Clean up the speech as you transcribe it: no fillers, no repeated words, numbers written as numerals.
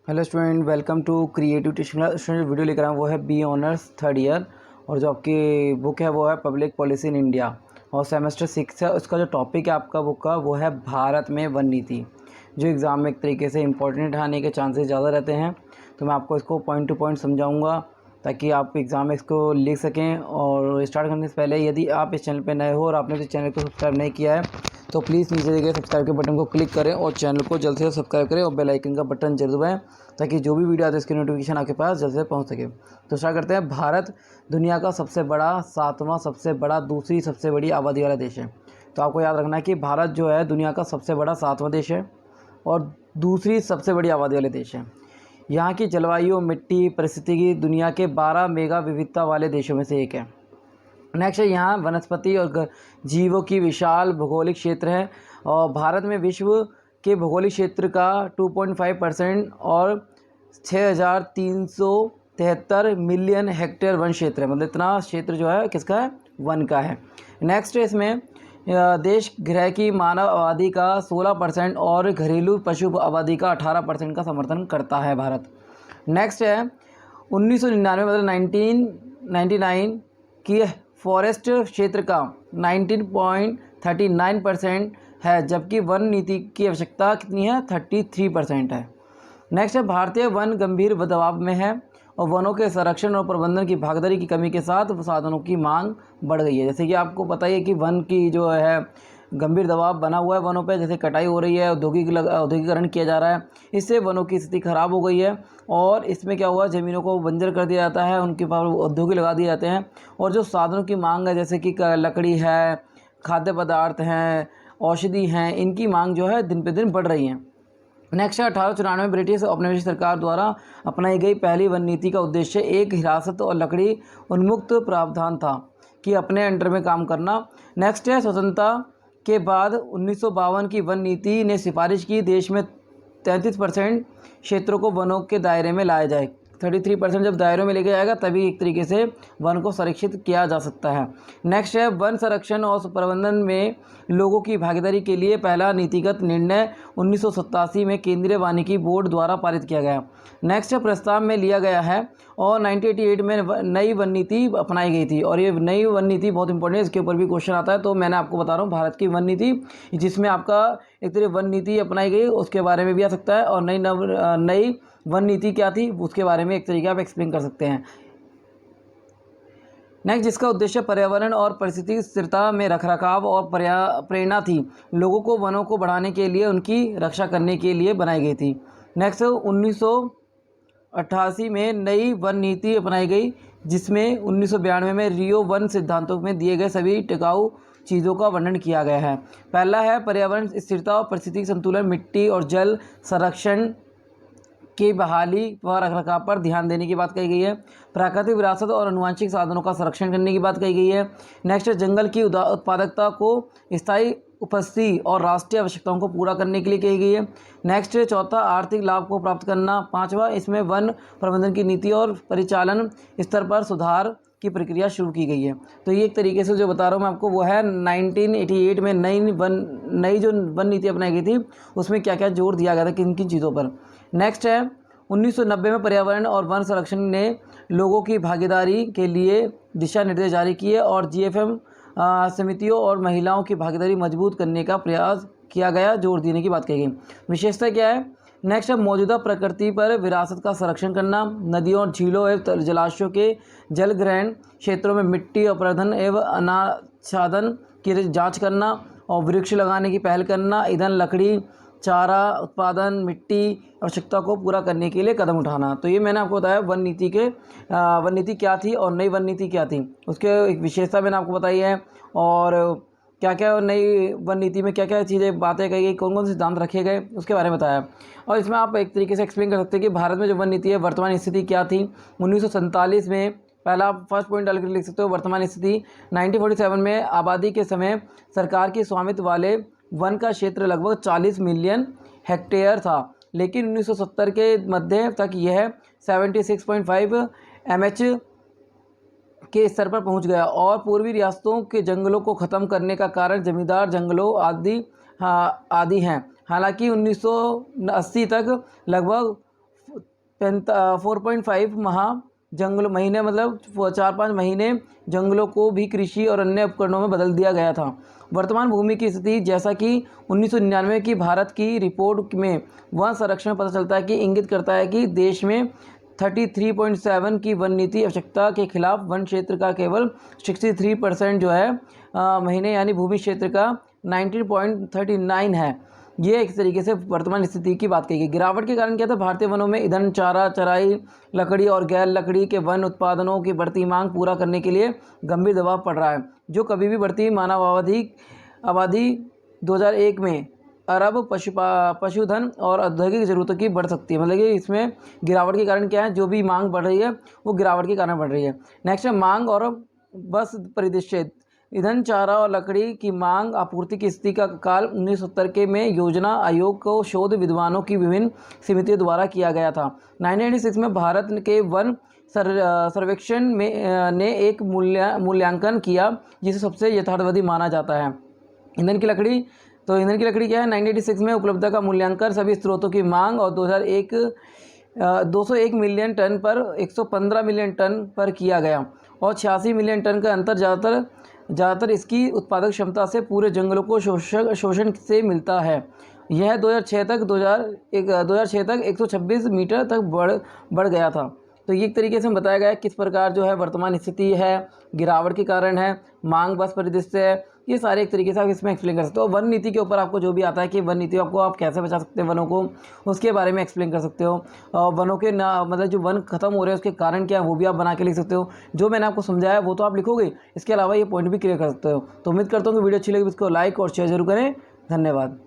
Hello student, welcome to creative teaching. Student video लेकर आया हूँ वो है बी ऑनर्स थर्ड ईयर, और जो आपकी बुक है वो है पब्लिक पॉलिसी इन इंडिया और सेमेस्टर 6 है। उसका जो टॉपिक है आपका बुक का वो है भारत में वन नीति, जो एग्ज़ाम में एक तरीके से इंपॉर्टेंट आने के चांसेस ज़्यादा रहते हैं। तो मैं आपको इसको पॉइंट टू पॉइंट समझाऊँगा ताकि आप एग्ज़ाम में इसको लिख सकें। और स्टार्ट करने से पहले यदि आप इस चैनल पर नए हो और आपने इस चैनल को सब्सक्राइब नहीं किया है तो प्लीज़ नीचे दिए गए सब्सक्राइब के बटन को क्लिक करें और चैनल को जल्द से सब्सक्राइब करें और बेल आइकन का बटन जरूर दबाएं ताकि जो भी वीडियो आते हैं इसकी नोटिफिकेशन आपके पास जल्द से पहुंच सके। तो स्टार्ट करते हैं। भारत दुनिया का सबसे बड़ा, सातवां सबसे बड़ा, दूसरी सबसे बड़ी आबादी वाला देश है। तो आपको याद रखना है कि भारत जो है दुनिया का सबसे बड़ा सातवां देश है और दूसरी सबसे बड़ी आबादी वाले देश है। यहाँ की जलवायु, मिट्टी, परिस्थितिकी दुनिया के 12 मेगा विविधता वाले देशों में से एक है। नेक्स्ट है, यहाँ वनस्पति और जीवों की विशाल भौगोलिक क्षेत्र है और भारत में विश्व के भौगोलिक क्षेत्र का 2.5% और 6,373 मिलियन हेक्टेयर वन क्षेत्र है। मतलब इतना क्षेत्र जो है किसका है? वन का है। नेक्स्ट है, इसमें देश गृह की मानव आबादी का 16% और घरेलू पशु आबादी का 18% का समर्थन करता है भारत। नेक्स्ट है, 1999 मतलब 1999 की फॉरेस्ट क्षेत्र का 19.39% है, जबकि वन नीति की आवश्यकता कितनी है? 33% है। नेक्स्ट है, भारतीय वन गंभीर दबाव में है और वनों के संरक्षण और प्रबंधन की भागीदारी की कमी के साथ साधनों की मांग बढ़ गई है। जैसे कि आपको पता ही है कि वन की जो है गंभीर दबाव बना हुआ है वनों पे, जैसे कटाई हो रही है, औद्योगिकरण किया जा रहा है, इससे वनों की स्थिति खराब हो गई है। और इसमें क्या हुआ, ज़मीनों को बंजर कर दिया जाता है, उनके ऊपर औद्योगिक लगा दिए जाते हैं और जो साधनों की मांग है जैसे कि लकड़ी है, खाद्य पदार्थ हैं, औषधि हैं, इनकी मांग जो है दिन पे दिन बढ़ रही है। नेक्स्ट है, 1894 में ब्रिटिश औपनिवेशिक सरकार द्वारा अपनाई गई पहली वन नीति का उद्देश्य एक हिरासत और लकड़ी उन्मुक्त प्रावधान था कि अपने अंडर में काम करना। नेक्स्ट है, स्वतंत्रता के बाद 1952 की वन नीति ने सिफारिश की देश में 33% क्षेत्रों को वनों के दायरे में लाया जाए। 33% जब दायरों में लेके जाएगा तभी एक तरीके से वन को संरक्षित किया जा सकता है। नेक्स्ट है, वन संरक्षण और प्रबंधन में लोगों की भागीदारी के लिए पहला नीतिगत निर्णय 1987 में केंद्रीय वानिकी बोर्ड द्वारा पारित किया गया। नेक्स्ट है, प्रस्ताव में लिया गया है और 1988 में नई वन नीति अपनाई गई थी और ये नई वन नीति बहुत इंपॉर्टेंट है, इसके ऊपर भी क्वेश्चन आता है। तो मैंने आपको बता रहा हूँ भारत की वन नीति, जिसमें आपका एक तरह वन नीति अपनाई गई उसके बारे में भी आ सकता है और नई वन नीति क्या थी उसके बारे में एक तरीके आप एक्सप्लेन कर सकते हैं। नेक्स्ट, जिसका उद्देश्य पर्यावरण और परिस्थिति स्थिरता में रखरखाव और प्रेरणा थी, लोगों को वनों को बढ़ाने के लिए उनकी रक्षा करने के लिए बनाई गई थी। नेक्स्ट, 1988 में नई वन नीति अपनाई गई जिसमें 1992 में रियो वन सिद्धांतों में दिए गए सभी टिकाऊ चीज़ों का वर्णन किया गया है। पहला है, पर्यावरण स्थिरता और परिस्थिति संतुलन, मिट्टी और जल संरक्षण की बहाली व रखरखाव पर ध्यान देने की बात कही गई है। प्राकृतिक विरासत और आनुवंशिक साधनों का संरक्षण करने की बात कही गई है। नेक्स्ट, जंगल की उत्पादकता को स्थायी उपस्थिति और राष्ट्रीय आवश्यकताओं को पूरा करने के लिए कही गई है। नेक्स्ट, चौथा, आर्थिक लाभ को प्राप्त करना। पांचवा, इसमें वन प्रबंधन की नीति और परिचालन स्तर पर सुधार की प्रक्रिया शुरू की गई है। तो ये एक तरीके से जो बता रहा हूँ मैं आपको वो है 1988 में नई जो वन नीति अपनाई गई थी उसमें क्या क्या जोर दिया गया था किन किन चीज़ों पर। नेक्स्ट है, 1990 में पर्यावरण और वन संरक्षण ने लोगों की भागीदारी के लिए दिशा निर्देश जारी किए और जीएफएम समितियों और महिलाओं की भागीदारी मजबूत करने का प्रयास किया गया, जोर देने की बात कही गई। विशेषता क्या है? नेक्स्ट है, मौजूदा प्रकृति पर विरासत का संरक्षण करना, नदियों और झीलों एवं जलाशयों के जल ग्रहण क्षेत्रों में मिट्टी अपरदन एवं अनाच्छादन की जांच करना और वृक्ष लगाने की पहल करना, ईंधन, लकड़ी, चारा उत्पादन, मिट्टी आवश्यकता को पूरा करने के लिए कदम उठाना। तो ये मैंने आपको बताया वन नीति क्या थी और नई वन नीति क्या थी, उसके एक विशेषता मैंने आपको बताई है और क्या क्या नई वन नीति में क्या क्या चीज़ें बातें कही गई, कौन कौन से सिद्धांत रखे गए उसके बारे में बताया। और इसमें आप एक तरीके से एक्सप्लेन कर सकते हैं कि भारत में जो वन नीति है वर्तमान स्थिति क्या थी। 1947 में पहला फर्स्ट पॉइंट डाल कर लिख सकते हो वर्तमान स्थिति। 1947 में आबादी के समय सरकार की स्वामित्व वाले वन का क्षेत्र लगभग 40 मिलियन हेक्टेयर था, लेकिन 1970 के मध्य तक यह 76.5 MH के स्तर पर पहुंच गया और पूर्वी रियासतों के जंगलों को ख़त्म करने का कारण जमींदार जंगलों आदि हैं। हालांकि 1980 तक लगभग 4.5 जंगल महीने मतलब 4-5 महीने जंगलों को भी कृषि और अन्य उपकरणों में बदल दिया गया था। वर्तमान भूमि की स्थिति, जैसा कि 1999 की भारत की रिपोर्ट में वन संरक्षण पता चलता है कि इंगित करता है कि देश में 33.7 की वन नीति आवश्यकता के खिलाफ वन क्षेत्र का केवल 63% जो है महीने यानी भूमि क्षेत्र का 19.39 है। ये एक तरीके से वर्तमान स्थिति की बात कही गई। गिरावट के कारण क्या था? भारतीय वनों में ईंधन, चारा, चराई, लकड़ी और गैर लकड़ी के वन उत्पादनों की बढ़ती मांग पूरा करने के लिए गंभीर दबाव पड़ रहा है, जो कभी भी बढ़ती मानव आबादी 2001 में अरब पशुधन और औद्योगिक ज़रूरतों की बढ़ सकती है। मतलब कि इसमें गिरावट के कारण क्या है, जो भी मांग बढ़ रही है वो गिरावट के कारण बढ़ रही है। नेक्स्ट है मांग और बस परिदृश्य। ईंधन, चारा और लकड़ी की मांग आपूर्ति की स्थिति का काल 1970 के में योजना आयोग को शोध विद्वानों की विभिन्न समितियों द्वारा किया गया था। 1996 में भारत के वन सर्वेक्षण में ने एक मूल्यांकन किया जिसे सबसे यथार्थवादी माना जाता है। ईंधन की लकड़ी क्या है? 1986 में उपलब्धता का मूल्यांकन सभी स्रोतों की मांग और 201 मिलियन टन पर 115 मिलियन टन पर किया गया और 86 मिलियन टन का अंतर ज़्यादातर इसकी उत्पादक क्षमता से पूरे जंगलों को शोषण से मिलता है। यह 2006 तक 126 मीटर तक बढ़ गया था। तो ये एक तरीके से बताया गया है किस प्रकार जो है वर्तमान स्थिति है, गिरावट के कारण है, मांग बस परिदृश्य है, ये सारे एक तरीके से आप इसमें एक्सप्लेन कर सकते हो। वन नीति के ऊपर आपको जो भी आता है कि वन नीति आपको आप कैसे बचा सकते हैं वनों को, उसके बारे में एक्सप्लेन कर सकते हो। वनों के मतलब जो वन खत्म हो रहे हैं उसके कारण क्या है वो भी आप बना के लिख सकते हो। जो मैंने आपको समझाया वो तो आप लिखोगे, इसके अलावा ये पॉइंट भी क्लियर कर सकते हो। तो उम्मीद करता हूँ कि वीडियो अच्छी लगी, इसको लाइक और शेयर जरूर करें। धन्यवाद।